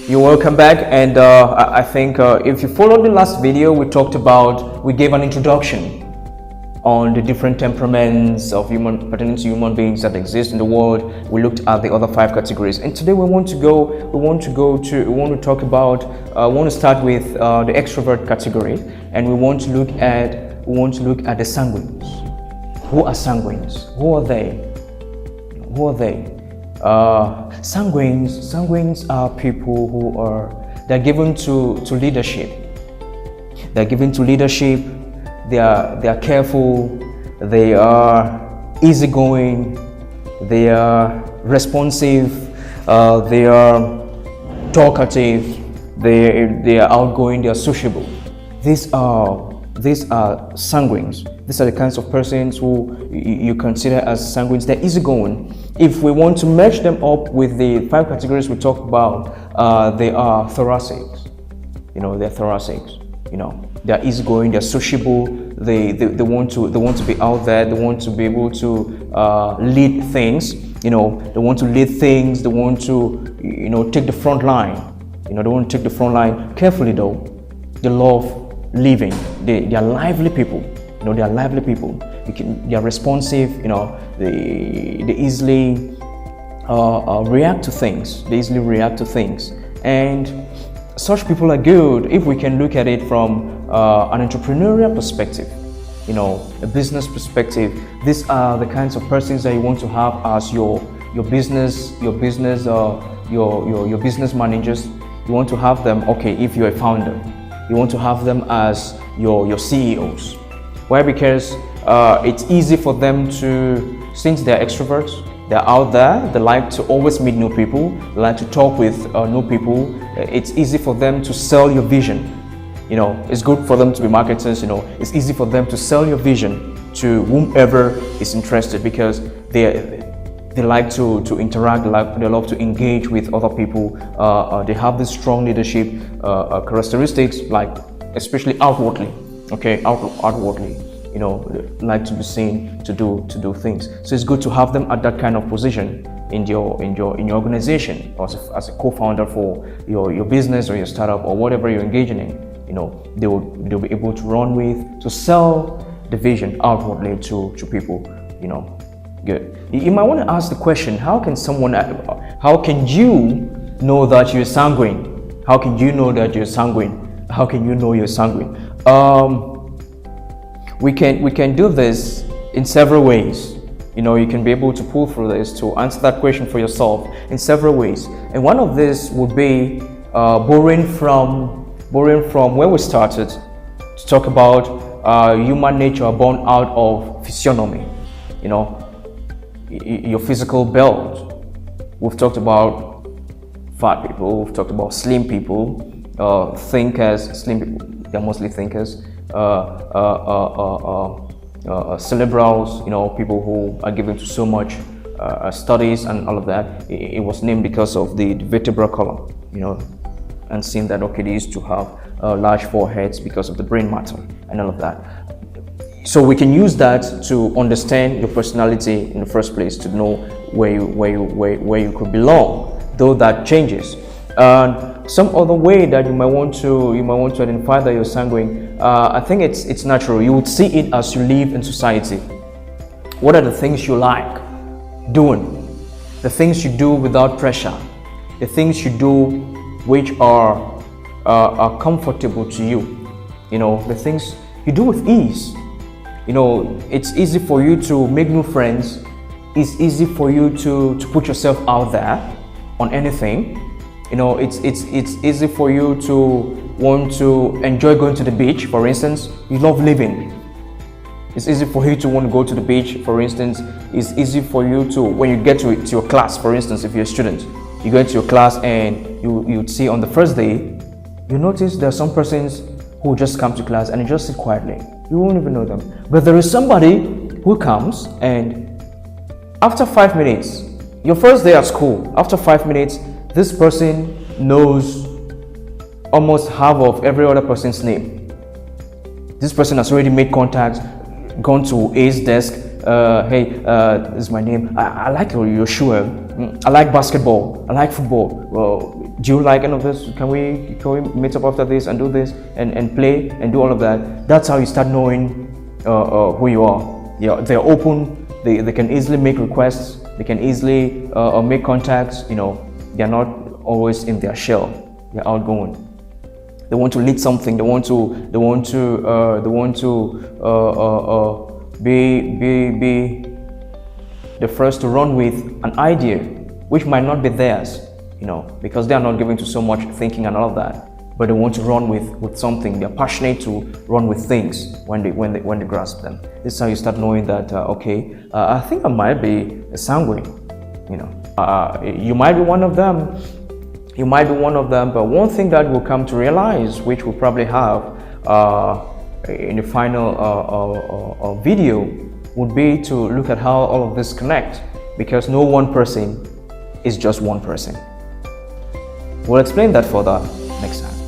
You're welcome back, and I think if you followed the last video, we gave an introduction on the different temperaments of pertaining to human beings that exist in the world. We looked at the other 5 categories, and today we want to start with the extrovert category, and we want to look at the sanguines. Who are sanguines? Who are they? Sanguines are people they're given to leadership. They're given to leadership. They are careful. They are easygoing. They are responsive. They are talkative. They are outgoing. They are sociable. These are sanguines. These are the kinds of persons who you consider as sanguines. They're easygoing. If we want to match them up with the 5 categories we talked about, they are thoracics. They're thoracics. They're easygoing. They're sociable. They want to be out there. They want to be able to lead things. They want to lead things. They want to take the front line. They want to take the front line carefully though. They love living. They are lively people. They are lively people. They are responsive. They easily react to things. They easily react to things, and such people are good if we can look at it from an entrepreneurial perspective, a business perspective. These are the kinds of persons that you want to have as your business managers. You want to have them. Okay, if you're a founder, you want to have them as your CEOs. Why? Because it's easy for them to, since they're extroverts, they're out there, they like to always meet new people, they like to talk with new people. It's easy for them to sell your vision. It's good for them to be marketers. It's easy for them to sell your vision to whomever is interested, because they like to interact, they love to engage with other people. They have this strong leadership characteristics, like especially outwardly. Outwardly, like to be seen to do things. So it's good to have them at that kind of position in your organization, or as a co-founder for your business or your startup or whatever you're engaging in. They'll be able to run with, to sell the vision outwardly to people. Good. You might want to ask the question: how can you know that you're sanguine? How can you know that you're sanguine? How can you know you're sanguine? We can do this in several ways. You can be able to pull through this to answer that question for yourself in several ways. And one of this would be borrowing from where we started to talk about human nature born out of physiognomy. Your physical build. We've talked about fat people. We've talked about slim people, thinkers. Slim people, they're mostly thinkers. Cerebrals, people who are given to so much studies and all of that. It was named because of the vertebral column, and seeing that they used to have large foreheads because of the brain matter and all of that. So we can use that to understand your personality in the first place, to know where you could belong, though that changes. Some other way that you might want to identify that you're sanguine, I think it's natural. You would see it as you live in society. What are the things you like doing? The things you do without pressure. The things you do which are comfortable to you. The things you do with ease. It's easy for you to make new friends. It's easy for you to put yourself out there on anything. It's easy for you to want to enjoy going to the beach, for instance. You love living. It's easy for you to want to go to the beach, for instance. It's easy for you to, when you get to your class, for instance, if you're a student, you go to your class and you'd see on the first day, you notice there are some persons who just come to class and just sit quietly. You won't even know them. But there is somebody who comes, and after 5 minutes, your first day at school, after 5 minutes, this person knows almost half of every other person's name. This person has already made contact, gone to A's desk. Hey, this is my name. I like your shoe, I like basketball, I like football. Well, do you like any of this? Can we meet up after this and do this and play and do all of that? That's how you start knowing who you are. Yeah, they're open. They can easily make requests. They can easily make contacts. You know, they're not always in their shell. They're outgoing. They want to lead something. They want to be the first to run with an idea which might not be theirs, you know, because they are not given to so much thinking and all of that, but they want to run with something. They're passionate to run with things when they grasp them. This is how you start knowing that okay, I think I might be a sanguine. You know, you might be one of them. You might be one of them, but one thing that we'll come to realize, which we'll probably have in the final video, would be to look at how all of this connect, because no one person is just one person. We'll explain that further next time.